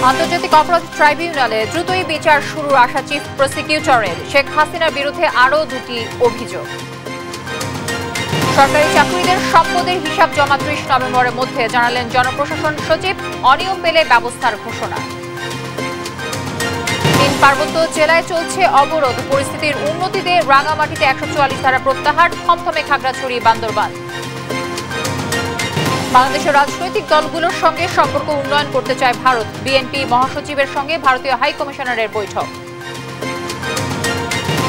আন্তর্জাতিক অপরাধ ট্রাইব্যুনালে দ্রুতই বিচার শুরুর আশা চিফ প্রসিকিউটরের। শেখ হাসিনার বিরুদ্ধে আরও দুটি অভিযোগ। সরকারি চাকরিদের সম্পদের হিসাব জমা ৩০ নভেম্বরের মধ্যে, জানালেন জনপ্রশাসন সচিব। অনিয়ম পেলে ব্যবস্থার ঘোষণা। তিন পার্বত্য জেলায় চলছে অবরোধ, পরিস্থিতির উন্নতিতে রাঙামাটিতে ১৪৪ ধারা প্রত্যাহার, থমথমে খাগড়াছড়ি বান্দরবান। বাংলাদেশের রাজনৈতিক দলগুলোর সঙ্গে সম্পর্ক উন্নয়ন করতে চায় ভারত, বিএনপি মহাসচিবের সঙ্গে ভারতীয় হাই কমিশনারের বৈঠক।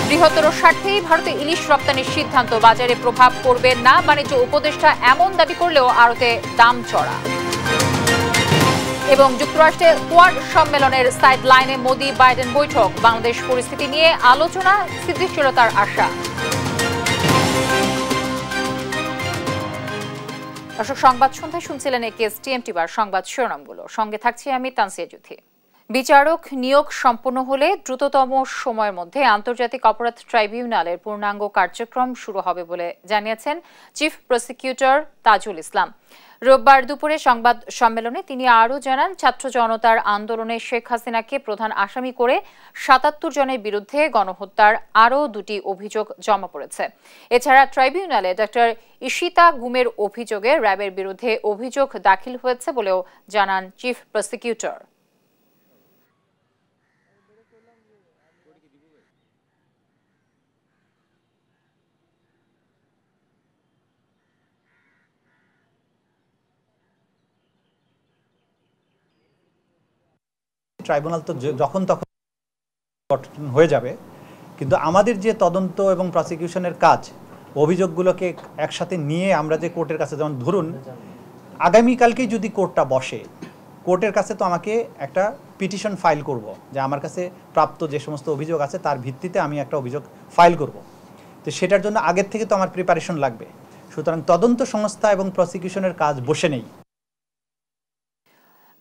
বৃহত্তর স্বার্থেই ভারতে ইলিশ রপ্তানির সিদ্ধান্ত, বাজারে প্রভাব পড়বে না, বাণিজ্য উপদেষ্টা এমন দাবি করলেও আড়তে দাম চড়া। এবং যুক্তরাষ্ট্রে কোয়াড সম্মেলনের সাইড লাইনে মোদি বাইডেন বৈঠক, বাংলাদেশ পরিস্থিতি নিয়ে আলোচনা, স্থিতিশীলতার আশা। দর্শক, সংবাদ সন্ধ্যায় শুনছিলেন একেএস টিএমটি বার সংবাদ শিরোনামগুলো। সঙ্গে থাকছি আমি তানসিয়া জুথি। বিচারক নিয়োগ সম্পন্ন হলে দ্রুততম সময়ের মধ্যে আন্তর্জাতিক অপরাধ ট্রাইব্যুনালের পূর্ণাঙ্গ কার্যক্রম শুরু হবে বলে জানিয়েছেন চিফ প্রসিকিউটর তাজুল ইসলাম। রোববার দুপুরে সংবাদ সম্মেলনে তিনি আরও জানান, ছাত্র জনতার আন্দোলনে শেখ হাসিনাকে প্রধান আসামি করে ৭৭ জনের বিরুদ্ধে গণহত্যার আরও দুটি অভিযোগ জমা পড়েছে। এছাড়া ট্রাইব্যুনালে ডক্টর ইশিতা গুমের অভিযোগে র্যাবের বিরুদ্ধে অভিযোগ দাখিল হয়েছে বলেও জানান চিফ প্রসিকিউটর। ট্রাইব্যুনাল তো যখন তখন গঠন হয়ে যাবে, কিন্তু আমাদের যে তদন্ত এবং প্রসিকিউশনের কাজ, অভিযোগগুলোকে একসাথে নিয়ে আমরা যে কোর্টের কাছে, যেমন ধরুন আগামীকালকেই যদি কোর্টটা বসে, কোর্টের কাছে তো আমাকে একটা পিটিশন ফাইল করব যে আমার কাছে প্রাপ্ত যে সমস্ত অভিযোগ আছে তার ভিত্তিতে আমি একটা অভিযোগ ফাইল করব। তো সেটার জন্য আগের থেকে তো আমার প্রিপারেশন লাগবে। সুতরাং তদন্ত সংস্থা এবং প্রসিকিউশনের কাজ বসে নেই।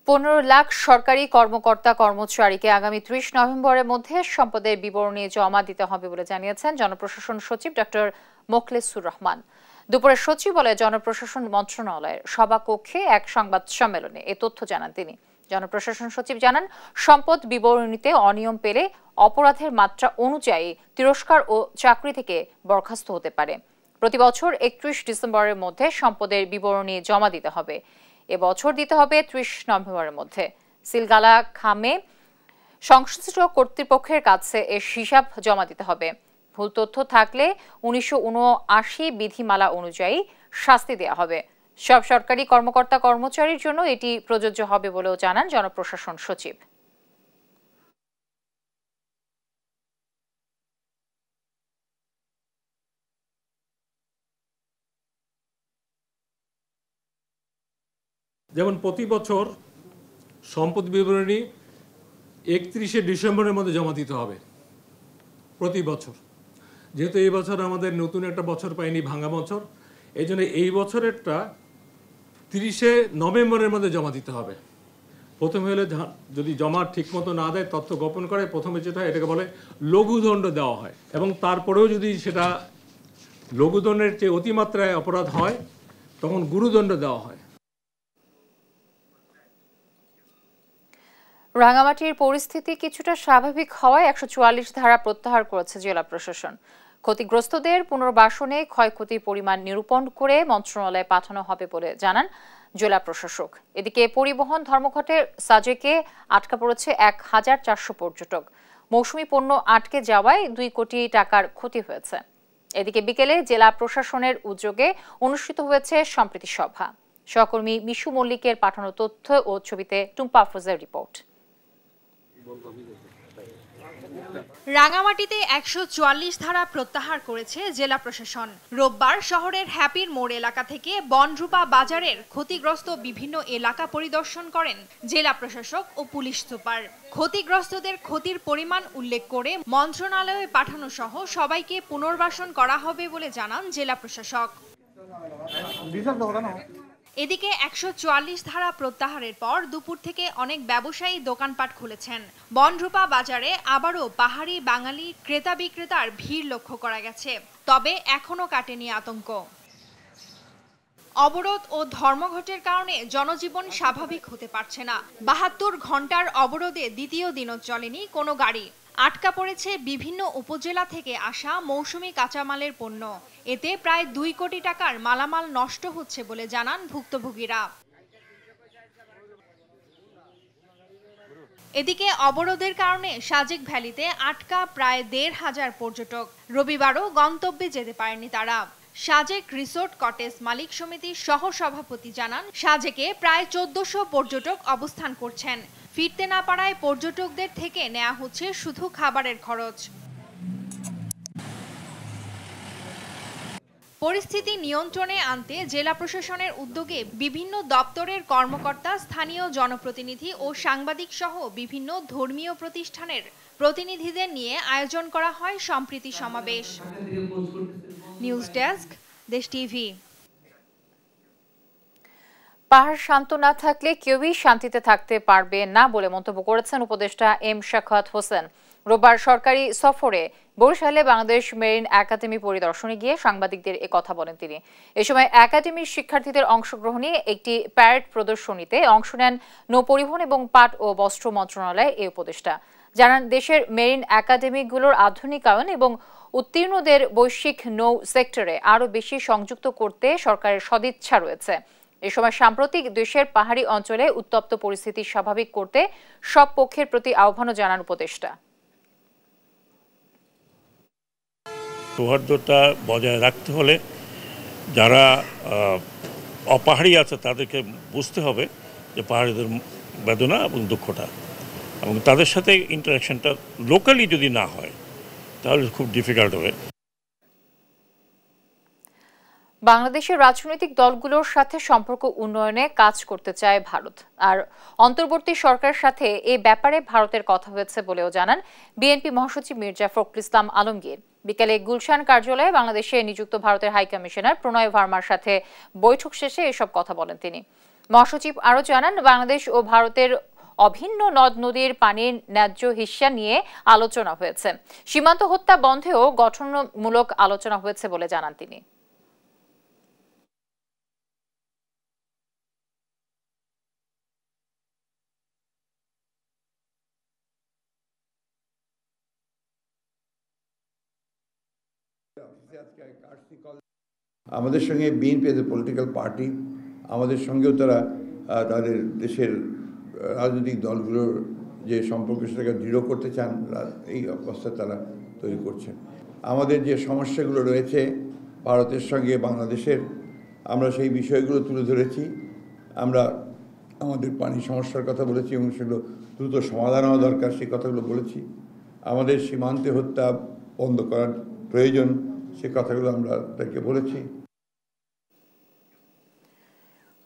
১৫ লাখ সরকারি কর্মকর্তা কর্মচারীকে আগামী ৩০ নভেম্বরের মধ্যে সম্পদের বিবরণী জমা দিতে হবে বলে জানিয়েছেন জনপ্রশাসন সচিব ডক্টর মোখলেসুর রহমান। দুপুরে সচিবালয়ে জনপ্রশাসন মন্ত্রণালয়ের সভাকক্ষে এক সংবাদ সম্মেলনে এ তথ্য জানান তিনি। জনপ্রশাসন সচিব জানান, সম্পদ বিবরণীতে অনিয়ম পেলে অপরাধের মাত্রা অনুযায়ী তিরস্কার ও চাকরি থেকে বরখাস্ত হতে পারে। প্রতি বছর ৩১ ডিসেম্বরের মধ্যে সম্পদের বিবরণী জমা দিতে হবে। এবছর দিতে হবে ৩০ নভেম্বরের মধ্যে। সিলগালা খামে সংশ্লিষ্ট কর্তৃপক্ষের কাছে এর হিসাব জমা দিতে হবে। ভুল তথ্য থাকলে ১৯৭৯ বিধিমালা অনুযায়ী শাস্তি দেওয়া হবে। সব সরকারি কর্মকর্তা কর্মচারীর জন্য এটি প্রযোজ্য হবে বলেও জানান জনপ্রশাসন সচিব। যেমন প্রতি বছর সম্পদ বিবরণী ৩১শে ডিসেম্বরের মধ্যে জমা দিতে হবে প্রতি বছর। যেহেতু এই বছর আমাদের নতুন একটা বছর পাইনি, ভাঙা বছর, এই জন্য এই বছরেরটা ৩০শে নভেম্বরের মধ্যে জমা দিতে হবে। প্রথমে হলে যদি জমা ঠিকমতো না দেয়, তথ্য গোপন করে, প্রথমে যেটা হয় এটাকে বলে লঘুদণ্ড দেওয়া হয়, এবং তারপরেও যদি সেটা লঘুদণ্ডের চেয়ে অতিমাত্রায় অপরাধ হয় তখন গুরুদণ্ড দেওয়া হয়। রাঙামাটির পরিস্থিতি কিছুটা স্বাভাবিক হওয়ায় ১৪৪ ধারা প্রত্যাহার করেছে জেলা প্রশাসন। ক্ষতিগ্রস্তদের পুনর্বাসনে ক্ষয়ক্ষতির পরিমাণ নিরূপণ করে মন্ত্রণালয়ে পাঠানো হবে বলে জানান জেলা প্রশাসক। এদিকে পরিবহন ধর্মঘটের সাজেকে আটকা পড়েছে ১,৪০০ পর্যটক। মৌসুমি পণ্য আটকে যাওয়ায় ২ কোটি টাকার ক্ষতি হয়েছে। এদিকে বিকেলে জেলা প্রশাসনের উদ্যোগে অনুষ্ঠিত হয়েছে সম্প্রীতি সভা। সহকর্মী মিশু মল্লিকের পাঠানো তথ্য ও ছবিতে টুম্পা আফরোজের রিপোর্ট। রাঙামাটিতে ১৪৪ ধারা প্রত্যাহার করেছে জেলা প্রশাসন। রোববার শহরের হ্যাপির মোড় এলাকা থেকে বনরূপা বাজারের ক্ষতিগ্রস্ত বিভিন্ন এলাকা পরিদর্শন করেন জেলা প্রশাসক ও পুলিশ সুপার। ক্ষতিগ্রস্তদের ক্ষতির পরিমাণ উল্লেখ করে মন্ত্রণালয়ে পাঠানো সহ সবাইকে পুনর্বাসন করা হবে বলে জানান জেলা প্রশাসক। এদিকে ১৪৪ ধারা প্রত্যাহারের পর দুপুর থেকে অনেক ব্যবসায়ী দোকানপাট খুলেছেন। বনরূপা বাজারে আবারও পাহাড়ি বাঙালি ক্রেতা বিক্রেতার ভিড় লক্ষ্য করা গেছে, তবে এখনো কাটেনি আতঙ্ক। অবরোধ ও ধর্মঘটের কারণে জনজীবন স্বাভাবিক হতে পারছে না। ৭২ ঘন্টার অবরোধে দ্বিতীয় দিনও চলেনি কোনো গাড়ি। আটকা পড়েছে বিভিন্ন উপজেলা থেকে আসা মৌসুমি কাঁচামালের পণ্য। এতে প্রায় ২ কোটি টাকার মালামাল নষ্ট হচ্ছে বলে জানান ভুক্তভোগীরা। এদিকে অবরোধের কারণে সাজেক ভ্যালিতে আটকা প্রায় ১৫০০ পর্যটক। রবিবারও গন্তব্যে যেতে পারেনি তারা। সাজেক রিসোর্ট কটেজ মালিক সমিতির সহ সভাপতি জানান, সাজেকে প্রায় ১৪০০ পর্যটক অবস্থান করছেন। ফিরতে না পারায় পর্যটকদের থেকে নেওয়া হচ্ছে শুধু খাবারের খরচ। পরিস্থিতি নিয়ন্ত্রণে আনতে জেলা প্রশাসনের উদ্যোগে বিভিন্ন দপ্তরের কর্মকর্তা, স্থানীয় জনপ্রতিনিধি ও সাংবাদিক সহ বিভিন্ন ধর্মীয় প্রতিষ্ঠানের প্রতিনিধিদের নিয়ে আয়োজন করা হয় সম্প্রীতি সমাবেশ। নিউজ ডেস্ক, দেশ টিভি। পাহাড় শান্ত না থাকলে কেউই শান্তিতে থাকতে পারবে না বলে মন্তব্য করেছেন উপদেষ্টা এম শাখাওয়াত হোসেন। রোববার সরকারি সফরে বরিশালে বাংলাদেশ মেরিন একাডেমি পরিদর্শনে গিয়ে সাংবাদিকদের কথা বলেন তিনি। এ সময় একাডেমির শিক্ষার্থীদের অংশগ্রহণে একটি প্যারেড প্রদর্শনীতে অংশ নেন নৌপরিবহন এবং পাট ও বস্ত্র মন্ত্রণালয় এই উপদেষ্টা। জানান, দেশের মেরিন একাডেমিগুলোর আধুনিকায়ন এবং উত্তীর্ণদের বৈশ্বিক নৌ সেক্টরে আরও বেশি সংযুক্ত করতে সরকারের সদিচ্ছা রয়েছে। এ সময় সাম্প্রতিক দেশের পাহাড়ি অঞ্চলে উত্তপ্ত পরিস্থিতি স্বাভাবিক করতে সব পক্ষের প্রতি আহ্বানও জানান উপদেষ্টা। সৌহার্দ্যতা বজায় রাখতে হলে যারা অপাহাড়ি আছে তাদেরকে বুঝতে হবে যে পাহাড়িদের বেদনা এবং দুঃখটা, এবং তাদের সাথে ইন্টারাকশনটা লোকালি যদি না হয় তাহলে খুব ডিফিকাল্ট হবে। বাংলাদেশের রাজনৈতিক দলগুলোর সাথে সম্পর্ক উন্নয়নে কাজ করতে চায় ভারত, আর অন্তর্বর্তী সরকারের সাথে এ ব্যাপারে ভারতের কথা হয়েছে বলেও জানান বিএনপি মহাসচিব মির্জা ফখরুল ইসলাম আলমগীর। বিকেলে গুলশান কার্যালয়ে বাংলাদেশে নিযুক্ত ভারতের হাইকমিশনার প্রণয় ভার্মার সাথে বৈঠক শেষে এসব কথা বলেন তিনি। মহাসচিব আরও জানান, বাংলাদেশ ও ভারতের অভিন্ন নদ নদীর পানির ন্যায্য হিস্সা নিয়ে আলোচনা হয়েছে। সীমান্ত হত্যা বন্ধেও গঠনমূলক আলোচনা হয়েছে বলে জানান তিনি। আমাদের সঙ্গে BNP as a political party, আমাদের সঙ্গেও তারা তাদের দেশের রাজনৈতিক দলগুলোর যে সম্পর্ক সেটাকে দৃঢ় করতে চান, এই অবস্থা তারা তৈরি করছেন। আমাদের যে সমস্যাগুলো রয়েছে ভারতের সঙ্গে বাংলাদেশের, আমরা সেই বিষয়গুলো তুলে ধরেছি। আমরা আমাদের পানি সমস্যার কথা বলেছি এবং সেগুলো দ্রুত সমাধান হওয়া দরকার, সেই কথাগুলো বলেছি। আমাদের সীমান্তে হত্যা বন্ধ করার প্রয়োজন, সে কথাগুলো আমরা তাদেরকে বলেছি।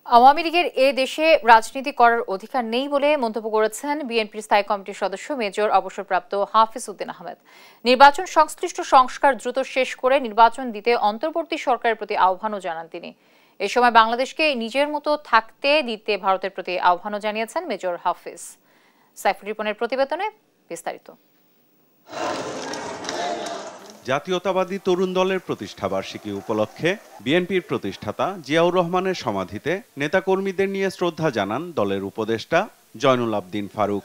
আওয়ামী লীগের এ দেশে রাজনীতি করার অধিকার নেই বলে মন্তব্য করেছেন বিএনপির স্থায়ী কমিটির সদস্য মেজর অবসরপ্রাপ্ত হাফিজ উদ্দিন আহমেদ। নির্বাচন সংশ্লিষ্ট সংস্কার দ্রুত শেষ করে নির্বাচন দিতে অন্তর্বর্তী সরকারের প্রতি আহ্বানও জানান তিনি। এ সময় বাংলাদেশকে নিজের মতো থাকতে দিতে ভারতের প্রতি আহ্বানও জানিয়েছেন মেজর হাফিজ। সাইফুর রিপনের প্রতিবেদনে বিস্তারিত। জাতীয়তাবাদী তরুণ দলের প্রতিষ্ঠাবার্ষিকী উপলক্ষে বিএনপির প্রতিষ্ঠাতা জিয়াউর রহমানের সমাধিতে নেতাকর্মীদের নিয়ে শ্রদ্ধা জানান দলের উপদেষ্টা জয়নুল আবদিন ফারুক।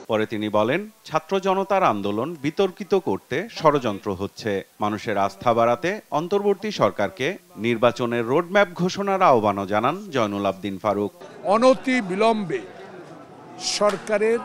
পরে তিনি বলেন, ছাত্র জনতার আন্দোলন বিতর্কিত করতে ষড়যন্ত্র হচ্ছে। মানুষের আস্থা বাড়াতে অন্তর্বর্তী সরকারকে নির্বাচনের রোডম্যাপ ঘোষণার আহ্বানও জানান জয়নুল আবদিন ফারুক। অনতি বিলম্বে সরকারের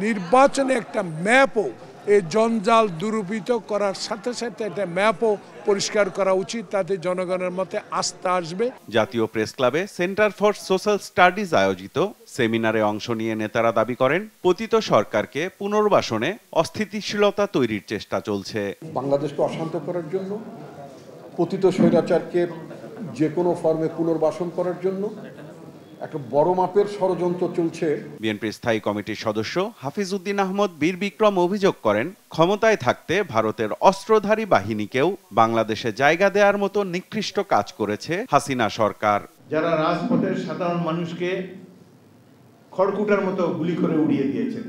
নির্বাচনে একটা ম্যাপও এই জঞ্জাল দূরীভূত করার সাথে সাথে একটা ম্যাপও পরিষ্কার করা উচিত, তাতে জনগণের মধ্যে আস্থা আসবে। জাতীয় প্রেস ক্লাবে সেন্টার ফর সোশ্যাল স্টাডিজ আয়োজিত সেমিনারে অংশ নিয়ে নেতারা দাবি করেন, পতিত সরকারকে পুনর্বাসনে অস্থিতিশীলতা তৈরির চেষ্টা চলছে। বাংলাদেশকে অশান্ত করার জন্য, পতিত স্বৈরাচারকে যে কোনো ফর্মে পুনর্বাসন করার জন্য একটা বড় মাপের ষড়যন্ত্র চলছে। বিএনপির স্থায়ী কমিটির সদস্য হাফিজ উদ্দিন আহমদ বীর বিক্রম অভিযোগ করেন, ক্ষমতায় থাকতে ভারতের অস্ত্রধারী বাহিনীকেও বাংলাদেশে জায়গা দেওয়ার মতো নিকৃষ্ট কাজ করেছে হাসিনা সরকার। যারা রাজপথের সাধারণ মানুষকে খড়কুটার মতো গুলি করে উড়িয়ে দিয়েছেন,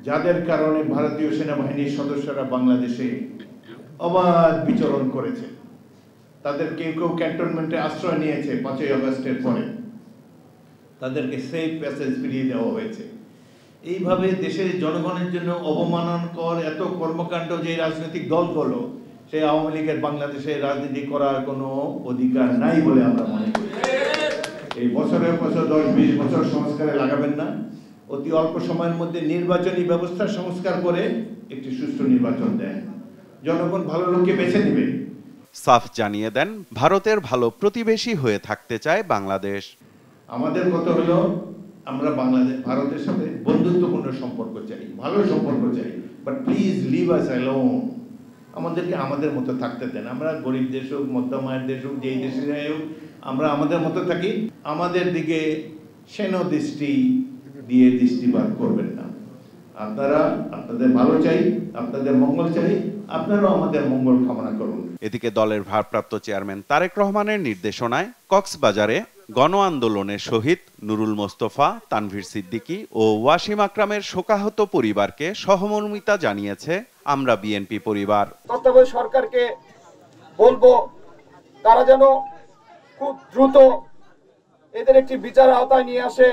যাদের কারণে ভারতীয় সেনাবাহিনীর সদস্যরা বাংলাদেশে অবাধ বিচরণ করেছে, তাদের কেউ কেউ ক্যান্টনমেন্টে আশ্রয় নিয়েছে 5ই আগস্টের পরে, তাদেরকে সেফ প্যাসেজ ফিরিয়ে দেওয়া হয়েছে। এইভাবে দেশের জনগণের জন্য অবমাননাকর এত কর্মকাণ্ড যে রাজনৈতিক দলগুলো, সেই আওয়ামী লীগের বাংলাদেশে রাজনীতি করার কোনো অধিকার নাই বলে আমরা মনে করি। এই বছরের বছর 10-20 বছর সংস্কারে লাগাবেন না, অতি অল্প সময়ের মধ্যে নির্বাচনী ব্যবস্থা সংস্কার করে একটি সুষ্ঠু নির্বাচন দেন, জনগণ ভালো লোককে বেছে নেবে। সাফ জানিয়ে দেন, ভারতের ভালো প্রতিবেশী হয়ে থাকতে চায় বাংলাদেশ। আমাদের কথা হলো আমরা বাংলাদেশ ভারতের সাথে বন্ধুত্বপূর্ণ সম্পর্ক চাই, ভালো সম্পর্ক চাই, but please leave us alone. আমাদেরকে আমাদের মতো থাকতে দেন। আমরা গরিব দেশ হোক, মধ্যম আয়ের দেশ হোক, যেই দেশে যাই হোক, আমরা আমাদের মতো থাকি। আমাদের দিকে সেন দৃষ্টি দিয়ে দৃষ্টিপাত করবেন না। আপনারা আপনাদের ভালো চাই, আপনাদের মঙ্গল চাই, আপনারাও আমাদের মঙ্গল কামনা করুন। এদিকে দলের ভারপ্রাপ্ত চেয়ারম্যান তারেক রহমানের নির্দেশনায় কক্সবাজারে গণ আন্দোলনের শহীদ নুরুল মোস্তফা, তানভীর সিদ্দিকী ও ওয়াসিম আকরামের শোকাহত পরিবারকে সহমর্মিতা জানিয়েছে আমরা বিএনপি পরিবার। তত্ত্বাবধায়ক সরকারকে বলবো তারা যেন খুব দ্রুত এদের একটি বিচারের আওতায় নিয়ে আসে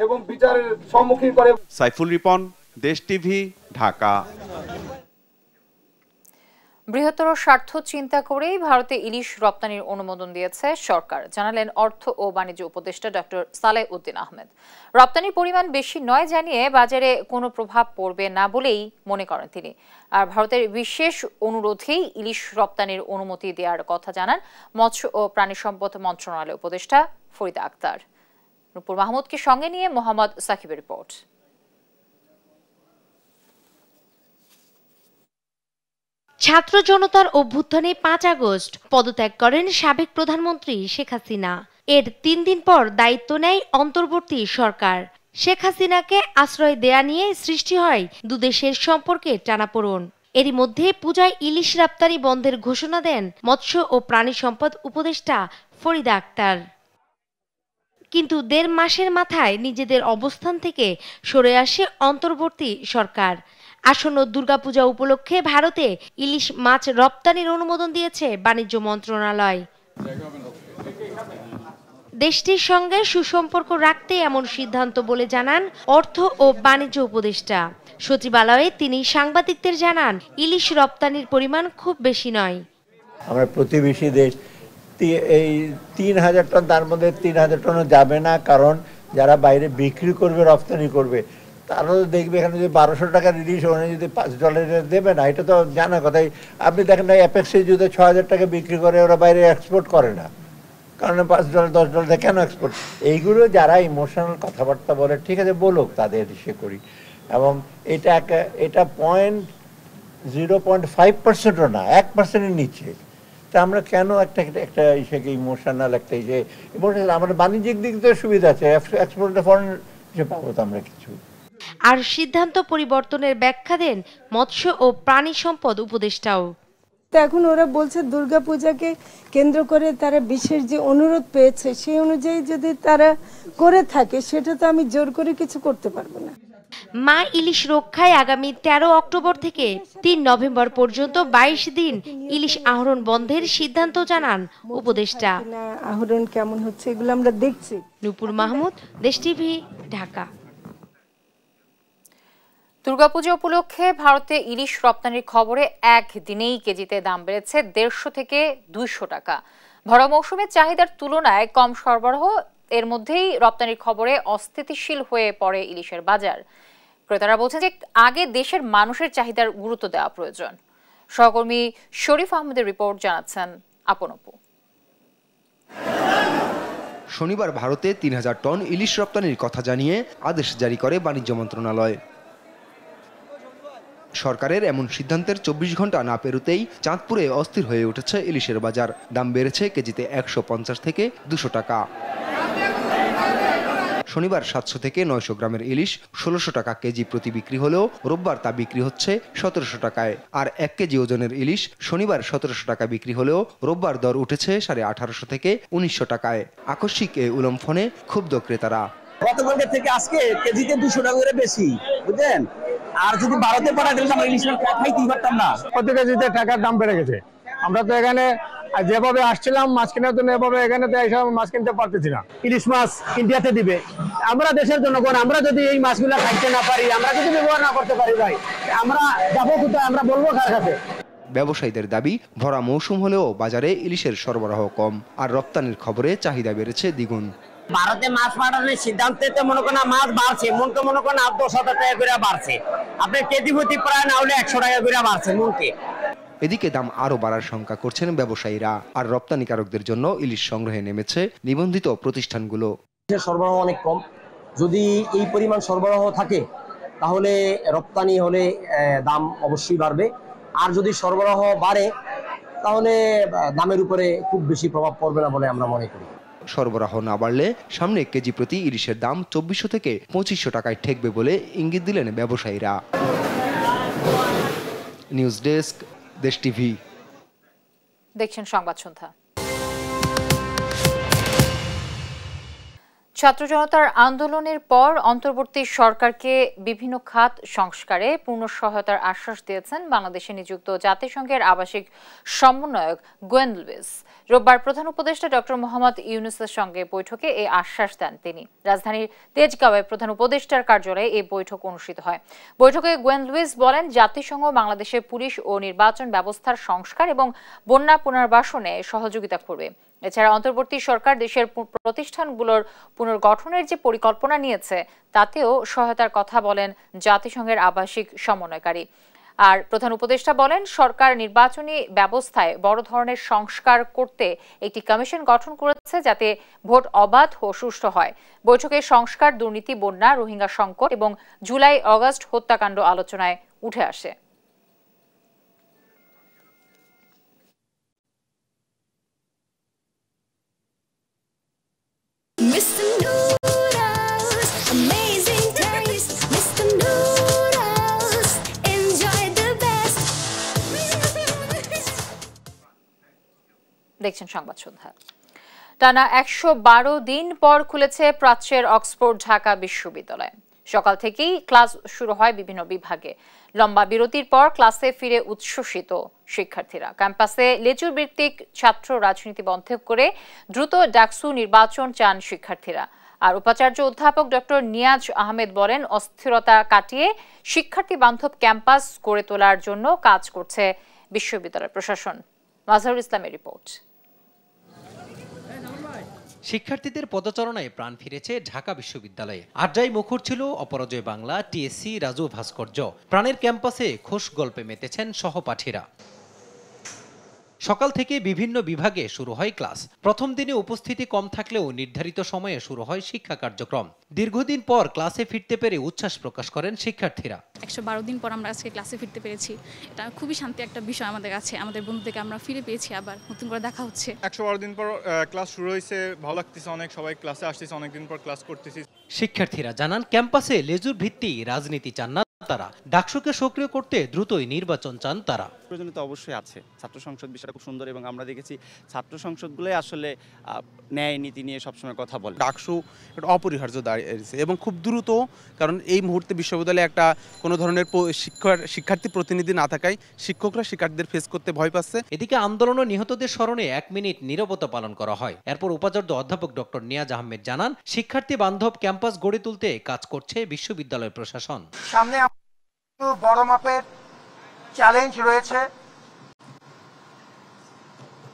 এবং বিচারের সম্মুখীন করে। সাইফুল রিপন, দেশ টিভি, ঢাকা। বৃহত্তর স্বার্থ চিন্তা করেই ভারতে ইলিশ রপ্তানির অনুমোদন দিয়েছে সরকার, জানালেন অর্থ ও বাণিজ্য উপদেষ্টা ডক্টর সালেহ উদ্দিন আহমেদ। রপ্তানির পরিমাণ বেশি নয় জানিয়ে বাজারে কোনো প্রভাব পড়বে না বলেই মনে করেন তিনি। আর ভারতের বিশেষ অনুরোধেই ইলিশ রপ্তানির অনুমতি দেওয়ার কথা জানান মৎস্য ও প্রাণী সম্পদ মন্ত্রণালয়ের উপদেষ্টা ফরিদা আক্তার। নূপুর মাহমুদকে সঙ্গে নিয়ে মোহাম্মদ সাকিবের রিপোর্ট। ছাত্র জনতার অভ্যুত্থানে 5 আগস্ট পদত্যাগ করেন সাবেক প্রধানমন্ত্রী শেখ হাসিনা। এর 3 দিন পর দায়িত্ব নেয় অন্তর্বর্তী সরকার। শেখ হাসিনাকে আশ্রয় দেয়া নিয়ে সৃষ্টি হয় দুদেশের সম্পর্কে টানাপোড়েন। এরই মধ্যে পূজায় ইলিশ রপ্তানি বন্ধের ঘোষণা দেন মৎস্য ও প্রাণী সম্পদ উপদেষ্টা ফরিদা আক্তার। কিন্তু 1.5 মাসের মাথায় নিজেদের অবস্থান থেকে সরে আসে অন্তর্বর্তী সরকার। আসন্ন দুর্গাপূজা উপলক্ষে ভারতে ইলিশ মাছ রপ্তানির অনুমোদন দিয়েছে বাণিজ্য মন্ত্রণালয়। দেশটির সঙ্গে সুসম্পর্ক রাখতে এমন সিদ্ধান্ত বলে জানান অর্থ ও বাণিজ্য উপদেষ্টা। সচিবালয়ে তিনি সাংবাদিকদের জানান, ইলিশ রপ্তানির পরিমাণ খুব বেশি নয়। আমরা প্রতিবেশী দেশ, এই 3000 টন, তার মধ্যে 3000 টনও যাবে না, কারণ যারা বাইরে বিক্রি করবে, রপ্তানি করবে, তারা তো দেখবে এখানে যদি 1200 টাকা ইলিশ ওখানে যদি $5 দেবে না, এটা তো জানা কথাই। আপনি দেখেন না অ্যাপেক্সে যদি 6000 টাকা বিক্রি করে, ওরা বাইরে এক্সপোর্ট করে না, কারণ $5 $10 কেন এক্সপোর্ট? এইগুলো যারা ইমোশনাল কথাবার্তা বলে, ঠিক আছে বলুক, তাদের ইসে করি। এবং এটা 0.5%ও না, 1%-এর নিচে। তা আমরা কেন একটা ইসেকে ইমোশনাল একটা ইমোশনাল? আমাদের বাণিজ্যিক দিক থেকে সুবিধা আছে, এক্সপোর্টে ফরেন পাবো তো আমরা কিছু। আর সিদ্ধান্ত পরিবর্তনের ব্যাখ্যা দেন মৎস্য ও প্রাণী সম্পদ উপদেষ্টাও। এখন ওরা বলছে দুর্গাপূজাকে কেন্দ্র করে তারা বিশেষ যে অনুরোধ পেয়েছে, সেই অনুযায়ী যদি তারা করে থাকে, সেটা তো আমি জোর করে কিছু করতে পারবো না। মা ইলিশ রক্ষায় আগামী 13 অক্টোবর থেকে 3 নভেম্বর পর্যন্ত 22 দিন ইলিশ আহরণ বন্ধের সিদ্ধান্ত জানান উপদেষ্টা। আহরণ কেমন হচ্ছে এগুলো আমরা দেখছি। নূপুর মাহমুদ, দেশ টিভি, ঢাকা। দুর্গাপূজা উপলক্ষে ভারতে ইলিশ রপ্তানির খবরে একদিনেই কেজিতে দাম বেড়েছে 150 থেকে 200 টাকা। ভরা মৌসুমে চাহিদার তুলনায় কম সরবরাহ, এর মধ্যেই রপ্তানির খবরে অস্থিতিশীল হয়ে পড়ে ইলিশের বাজার। ক্রেতারা বলছেন যে আগে দেশের মানুষের চাহিদার গুরুত্ব দেওয়া প্রয়োজন। সহকর্মী শরীফ আহমেদের রিপোর্ট, জানাচ্ছেন আপন আপু। শনিবার ভারতে 3000 টন ইলিশ রপ্তানির কথা জানিয়ে আদেশ জারি করে বাণিজ্য মন্ত্রণালয়। সরকারের এমন সিদ্ধান্তের 24 ঘন্টা না পেরোতেই চাঁদপুরে অস্থির হয়ে উঠেছে ইলিশের বাজার। দাম বেড়েছে কেজিতে 150 থেকে 200 টাকা। শনিবার 700 থেকে 900 গ্রামের ইলিশ 1600 টাকা কেজি প্রতি বিক্রি হলেও রোববার তা বিক্রি হচ্ছে 1700 টাকায়। আর 1 কেজি ওজনের ইলিশ শনিবার 1700 টাকা বিক্রি হলেও রোববার দর উঠেছে 1850 থেকে 1900 টাকায়। আকস্মিক এই উলম্ফনে ক্ষুব্ধ ক্রেতারা। গতকালকে থেকে আজকে কেজিতে 200 টাকা করে বেশি, বুঝলেন? আর যদি ভারতে পাঠাতে আমরা ইলিশ খাইতেই পারতাম না। প্রতি কেজিতে টাকার দাম বেড়ে গেছে। আমরা তো এখানে আর যেভাবে আসছিলাম মাছ কেনার জন্য এভাবে এখানে মাছ কিনতে পারতেছি না। ইলিশ মাছ ইন্ডিয়াতে দিবে, আমরা দেশের জনগণ আমরা যদি এই মাছগুলো খাইতে না পারি, আমরা যদি ব্যবহার না করতে পারি ভাই, আমরা যাবো কোথায়, আমরা বলবো কার কাছে? ব্যবসায়ীদের দাবি, ভরা মৌসুম হলেও বাজারে ইলিশের সরবরাহ কম, আর রপ্তানির খবরে চাহিদা বেড়েছে দ্বিগুণ। ভারতে মাছ পাঠানোর সিদ্ধান্তে মনে করেন মাছ বাড়ছে, মনকে মনে করেন 8-10 হাজার টাকা করে বাড়ছে, আপনার কেজি প্রতি প্রায় না হলে 100 টাকা করে বাড়ছে মনকে। এদিকে দাম আরো বাড়ার শঙ্কা করছেন ব্যবসায়ীরা, আর রপ্তানিকারকদের জন্য ইলিশ সংগ্রহে নেমেছে নিবন্ধিত প্রতিষ্ঠানগুলো। সরবরাহ অনেক কম, যদি এই পরিমাণ সরবরাহ থাকে তাহলে রপ্তানি হলে দাম অবশ্যই বাড়বে, আর যদি সরবরাহ বাড়ে তাহলে দামের উপরে খুব বেশি প্রভাব পড়বে না বলে আমরা মনে করি। সরবরাহ না বাড়লে সামনে কেজি প্রতি ইলিশের দাম 2400 থেকে 2500 টাকায় ঠেকবে বলে ইঙ্গিত দিলেন ব্যবসায়ীরা। নিউজ ডেস্ক, দেশ টিভি। দেখছেন সংবাদ সন্ধ্যা। ছাত্র জনতার আন্দোলনের পর অন্তর্বর্তী সরকারকে বিভিন্ন খাত সংস্কারে পূর্ণ সহায়তার আশ্বাস দিয়েছেন বাংলাদেশে নিযুক্ত জাতিসংঘের আবাসিক সমন্বয়ক গোয়েন লুইস। রোববার প্রধান উপদেষ্টা ডক্টর মোহাম্মদ ইউনূসের সঙ্গে বৈঠকে এই আশ্বাস দেন তিনি। রাজধানীর তেজগাঁওয়ে প্রধান উপদেষ্টার কার্যালয়ে এই বৈঠক অনুষ্ঠিত হয়। বৈঠকে গোয়েন লুইস বলেন, জাতিসংঘ বাংলাদেশের পুলিশ ও নির্বাচন ব্যবস্থার সংস্কার এবং বন্যা পুনর্বাসনে সহযোগিতা করবে। এছাড়া অন্তর্বর্তী সরকার দেশের প্রতিষ্ঠানগুলোর পুনর্গঠনের যে পরিকল্পনা নিয়েছে তাতেও সহায়তার কথা বলেন জাতিসংঘের আবাসিক সমন্বয়কারী। আর প্রধান উপদেষ্টা বলেন, সরকার নির্বাচনী ব্যবস্থায় বড় ধরনের সংস্কার করতে একটি কমিশন গঠন করেছে যাতে ভোট অবাধ ও সুষ্ঠু হয়। বৈঠকে সংস্কার, দুর্নীতি, বন্যা, রোহিঙ্গা সংকট এবং জুলাই-আগস্ট হত্যাকাণ্ড আলোচনায় উঠে আসে। দেখছেন সংবাদ সন্ধ্যা। টানা 112 দিন পর খুলেছে প্রাচ্যের অক্সফোর্ড ঢাকা বিশ্ববিদ্যালয়। সকাল থেকেই ক্লাস শুরু হয় বিভিন্ন বিভাগে। লম্বা বিরতির পর ক্লাসে ফিরে উচ্ছ্বসিত শিক্ষার্থীরা। ক্যাম্পাসে লেজুর ভিত্তিক ছাত্র রাজনীতি বন্ধ করে দ্রুত ডাকসু নির্বাচন চান শিক্ষার্থীরা। আর উপাচার্য অধ্যাপক ডক্টর নিয়াজ আহমেদ বলেন, অস্থিরতা কাটিয়ে শিক্ষার্থী বান্ধব ক্যাম্পাস গড়ে তোলার জন্য কাজ করছে বিশ্ববিদ্যালয় প্রশাসন। মাজহারুল ইসলামের রিপোর্ট। শিক্ষার্থীদের পদচারণায় প্রাণ ফিরেছে ঢাকা বিশ্ববিদ্যালয়ে। আড্ডায় মুখর ছিল অপরাজয় বাংলা, টিএসসি, রাজু ভাস্কর্য। প্রাণের ক্যাম্পাসে খোশ গল্পে মেতেছেন সহপাঠীরা। সকাল থেকে বিভিন্ন বিভাগে শুরু হয় ক্লাস। প্রথম দিনে উপস্থিতি কম থাকলেও নির্ধারিত সময়ে শুরু হয় শিক্ষা কার্যক্রম। দীর্ঘদিন পর ক্লাসে ফিরতে পেরে উচ্ছ্বাস প্রকাশ করেন শিক্ষার্থীরা। 112 দিন পর আমরা আজকে ক্লাসে ফিরতে পেরেছি, এটা খুবই শান্তি একটা বিষয় আমাদের কাছে। আমাদের বন্ধুদেরকে আমরা ফিরে পেয়েছি, আবার নতুন করে দেখা হচ্ছে। 112 দিন পর ক্লাস শুরু হয়েছে, ভালো লাগতেছে অনেক। সবাই ক্লাসে আসতেছে, অনেকদিন পর ক্লাস করতেছি। শিক্ষার্থীরা জানান, ক্যাম্পাসে লেজুর ভিত্তি রাজনীতি চান না তারা। ডাকসুকে সক্রিয় করতে দ্রুতই নির্বাচন চান তারা। প্রয়োজনীয়তা অবশ্যই আছে। ছাত্র সংসদ বিষয়টা খুব সুন্দর এবং আমরা দেখেছি ছাত্র সংসদগুলোই আসলে ন্যায় নীতি নিয়ে সবসময় কথা বলে। ডাকসু একটা অপরিহার্য দাঁড়িয়েছে এবং খুব দ্রুত, কারণ এই মুহূর্তে বিশ্ববিদ্যালয়ে একটা কোনো ধরনের শিক্ষার্থী প্রতিনিধি না থাকায় শিক্ষকরা শিক্ষার্থীদের ফেস করতে ভয় পাচ্ছে। এদিকে আন্দোলন ও নিহতদের স্মরণে 1 মিনিট নীরবতা পালন করা হয়। এরপর উপাচার্য অধ্যাপক ডক্টর নিয়াজ আহমেদ জানান, শিক্ষার্থী বান্ধব ক্যাম্পাস গড়ে তুলতে কাজ করছে বিশ্ববিদ্যালয় প্রশাসন। সামনে বড় মাপের চ্যালেঞ্জ রয়েছে।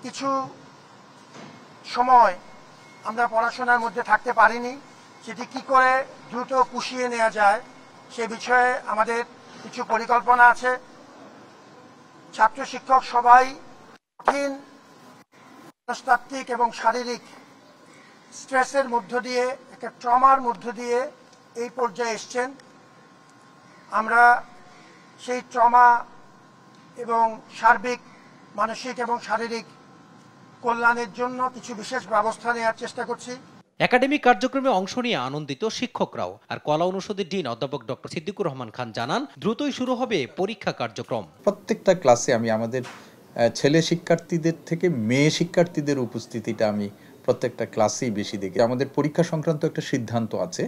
কিছু সময় আমরা পড়াশোনার মধ্যে থাকতে পারিনি, সেটি কি করে দ্রুত পুষিয়ে নেওয়া যায় সে বিষয়ে আমাদের কিছু পরিকল্পনা আছে। ছাত্র শিক্ষক সবাই কঠিন মনস্তাত্ত্বিক এবং শারীরিক স্ট্রেসের মধ্য দিয়ে, একটা ট্রমার মধ্য দিয়ে এই পর্যায়ে এসছেন। আমরা সেই ট্রমা এবং সার্বিক মানসিক এবং শারীরিক কল্যাণের জন্য কিছু বিশেষ ব্যবস্থা নেওয়ার চেষ্টা করছি। একাডেমিক কার্যক্রমে অংশ নিয়ে আনন্দিত শিক্ষকরাও। আর কলা অনুষদের ডিন অধ্যাপক ডক্টর সিদ্দিকুর রহমান খান জানান, দ্রুতই শুরু হবে পরীক্ষা কার্যক্রম। প্রত্যেকটা ক্লাসে আমি আমাদের ছেলে শিক্ষার্থীদের থেকে মেয়ে শিক্ষার্থীদের উপস্থিতিটা আমি প্রত্যেকটা ক্লাসেই বেশি দেখি। আমাদের পরীক্ষা সংক্রান্ত একটা সিদ্ধান্ত আছে,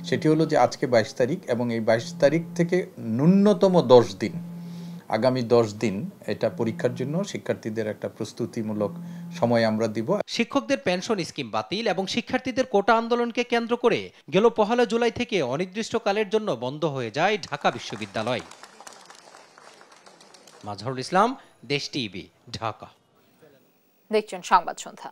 সেটি হলো যে আজকে 22 তারিখ এবং এই 22 তারিখ থেকে ন্যূনতম 10 দিন আগামী 10 দিন এটা পরীক্ষার জন্য শিক্ষার্থীদের একটা প্রস্তুতিমূলক সময় আমরা দিব। শিক্ষকদের পেনশন স্কিম বাতিল এবং শিক্ষার্থীদের কোটা আন্দোলনকে কেন্দ্র করে গেল 1 জুলাই থেকে অনির্দিষ্টকালের জন্য বন্ধ হয়ে যায় ঢাকা বিশ্ববিদ্যালয়। মাজহারুল ইসলাম, দেশ টিভি, ঢাকা। দেখছেন সংবাদ সন্ধ্যা।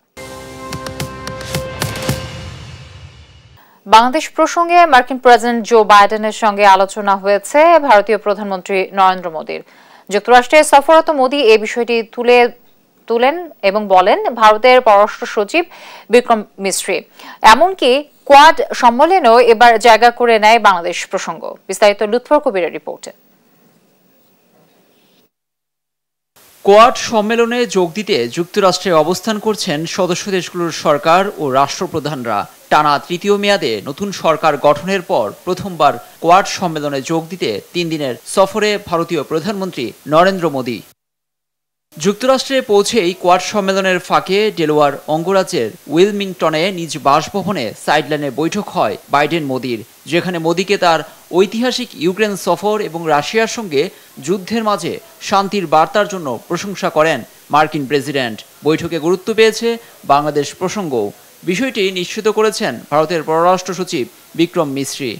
বাংলাদেশ প্রসঙ্গে মার্কিন প্রেসিডেন্ট জো বাইডেনের সঙ্গে আলোচনা হয়েছে ভারতীয় প্রধানমন্ত্রী নরেন্দ্র মোদীর। যুক্তরাষ্ট্রে সফররত মোদী এই বিষয়টি তুলেন এবং বলেন ভারতের পররাষ্ট্র সচিব বিক্রম মিস্ত্রি। এমনকি কোয়াড সম্মেলনেও এবার জায়গা করে নেয় বাংলাদেশ প্রসঙ্গ। বিস্তারিত লুৎফর কবিরের রিপোর্টে। কোয়াড সম্মেলনে যোগ দিতে যুক্তরাষ্ট্রে অবস্থান করছেন সদস্য দেশগুলোর সরকার ও রাষ্ট্রপ্রধানরা। টানা তৃতীয় মেয়াদে নতুন সরকার গঠনের পর প্রথমবার কোয়াড সম্মেলনে যোগ দিতে 3 দিনের সফরে ভারতীয় প্রধানমন্ত্রী নরেন্দ্র মোদী। যুক্তরাষ্ট্রে পৌঁছেই কোয়াড সম্মেলনের ফাঁকে ডেলওয়ার অঙ্গরাজ্যের উইলমিংটনে নিজ বাসভবনে সাইডলাইনে বৈঠক হয় বাইডেন মোদীর, যেখানে মোদীকে তার ঐতিহাসিক ইউক্রেন সফর এবং রাশিয়ার সঙ্গে যুদ্ধের মাঝে শান্তির বার্তার জন্য প্রশংসা করেন মার্কিন প্রেসিডেন্ট। বৈঠকে গুরুত্ব পেয়েছে বাংলাদেশ প্রসঙ্গ। বিষয়টি নিশ্চিত করেছেন ভারতের পররাষ্ট্র সচিব বিক্রম মিস্ত্রি।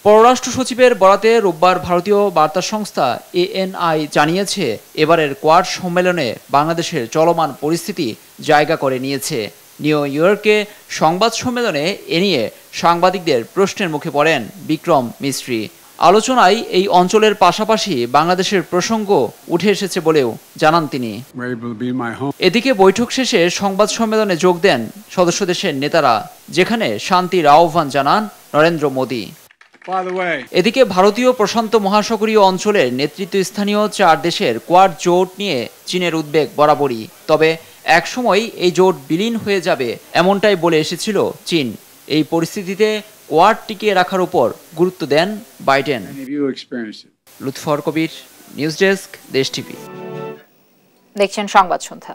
পররাষ্ট্র সচিবের বরাতে রোববার ভারতীয় বার্তা সংস্থা ANI জানিয়েছে এবারের কোয়াড সম্মেলনে বাংলাদেশের চলমান পরিস্থিতি জায়গা করে নিয়েছে। নিউ ইয়র্কে সংবাদ সম্মেলনে এ নিয়ে সাংবাদিকদের প্রশ্নের মুখে পড়েন বিক্রম মিস্ত্রি। আলোচনায় এই অঞ্চলের পাশাপাশি বাংলাদেশের প্রসঙ্গ উঠে এসেছে বলেও জানান তিনি। এদিকে বৈঠক শেষে সংবাদ সম্মেলনে যোগ দেন সদস্য দেশের নেতারা, যেখানে শান্তির আহ্বান জানান নরেন্দ্র মোদী। এদিকে ভারতীয় প্রশান্ত মহাসাগরীয় অঞ্চলের নেতৃত্বস্থানীয় 4 দেশের কোয়াড জোট নিয়ে চীনের উদ্বেগ বরাবরই। তবে একসময় এই জোট বিলীন হয়ে যাবে এমনটাই বলে এসেছিল চীন। এই পরিস্থিতিতে কোয়াড টিকিয়ে রাখার উপর গুরুত্ব দেন বাইডেন। লুৎফর কবির, নিউজ ডেস্ক, দেশ টিভি। দেখছেন সংবাদ সন্ধ্যা।